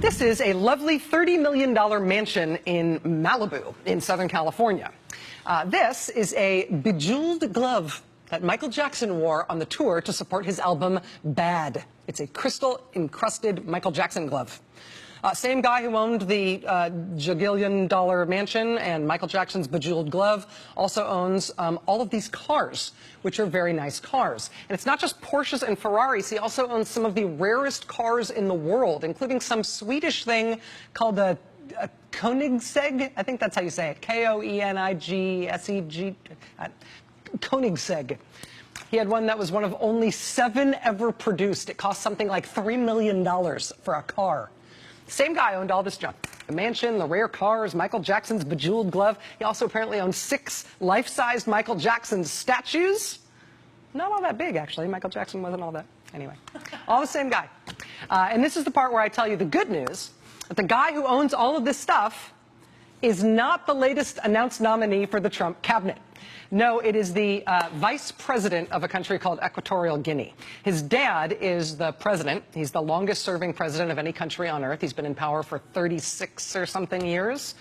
This is a lovely $30 million mansion in Malibu in Southern California. This is a bejeweled glove that Michael Jackson wore on the tour to support his album Bad. It's a crystal-encrusted Michael Jackson glove. Same guy who owned the jagillion-dollar mansion and Michael Jackson's bejeweled glove also owns all of these cars, which are very nice cars. And it's not just Porsches and Ferraris. He also owns some of the rarest cars in the world, including some Swedish thing called a Koenigsegg. I think that's how you say it. Koenigsegg. Koenigsegg. He had one that was one of only 7 ever produced. It cost something like $3 million for a car. Same guy owned all this junk. The mansion, the rare cars, Michael Jackson's bejeweled glove. He also apparently owned 6 life-sized Michael Jackson statues. Not all that big, actually. Michael Jackson wasn't all that. Anyway, all the same guy. And this is the part where I tell you the good news, that the guy who owns all of this stuff is not the latest announced nominee for the Trump cabinet. No, it is the vice president of a country called Equatorial Guinea. His dad is the president. He's the longest-serving president of any country on earth. He's been in power for 36 or something years.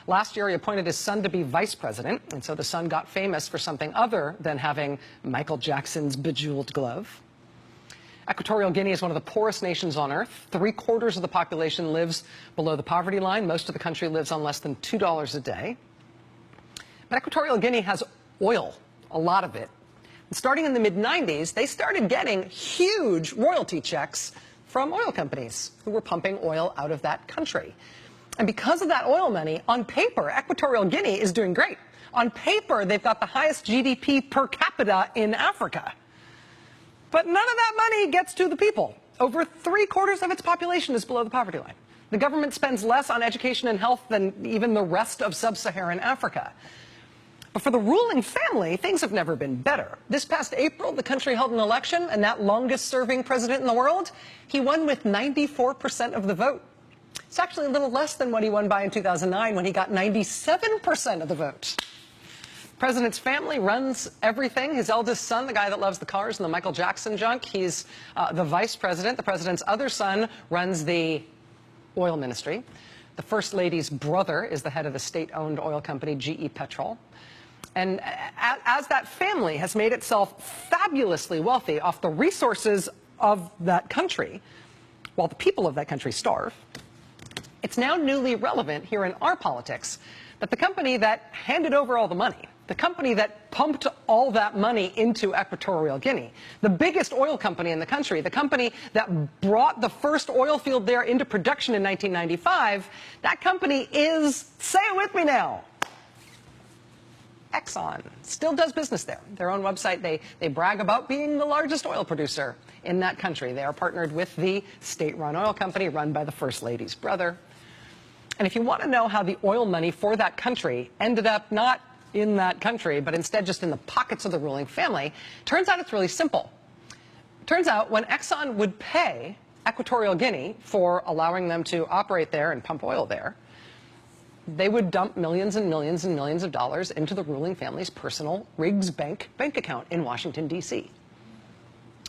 Last year, he appointed his son to be vice president, and so the son got famous for something other than having Michael Jackson's bejeweled glove. Equatorial Guinea is one of the poorest nations on earth. 3/4 of the population lives below the poverty line. Most of the country lives on less than $2 a day. But Equatorial Guinea has oil, a lot of it. And starting in the mid-90s, they started getting huge royalty checks from oil companies who were pumping oil out of that country. And because of that oil money, on paper, Equatorial Guinea is doing great. On paper, they've got the highest GDP per capita in Africa. But none of that money gets to the people. Over 3/4 of its population is below the poverty line. The government spends less on education and health than even the rest of sub-Saharan Africa. But for the ruling family, things have never been better. This past April, the country held an election, and that longest-serving president in the world, he won with 94% of the vote. It's actually a little less than what he won by in 2009, when he got 97% of the vote. The president's family runs everything. His eldest son, the guy that loves the cars and the Michael Jackson junk, he's the vice president. The president's other son runs the oil ministry. The first lady's brother is the head of the state-owned oil company, GE Petrol. And as that family has made itself fabulously wealthy off the resources of that country, while the people of that country starve, it's now newly relevant here in our politics that the company that handed over all the money, the company that pumped all that money into Equatorial Guinea, the biggest oil company in the country, the company that brought the first oil field there into production in 1995, that company is, say it with me now, Exxon. Still does business there. Their own website, they brag about being the largest oil producer in that country. They are partnered with the state-run oil company run by the First Lady's brother. And if you want to know how the oil money for that country ended up not in that country, but instead just in the pockets of the ruling family, turns out it's really simple. Turns out when Exxon would pay Equatorial Guinea for allowing them to operate there and pump oil there, they would dump millions and millions and millions of dollars into the ruling family's personal Riggs bank account in Washington, D.C.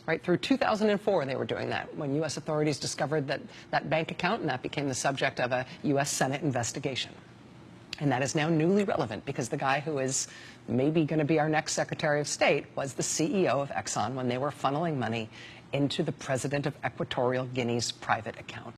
Right through 2004, they were doing that when U.S. authorities discovered that bank account, and that became the subject of a U.S. Senate investigation. And that is now newly relevant because the guy who is maybe going to be our next Secretary of State was the CEO of Exxon when they were funneling money into the President of Equatorial Guinea's private account.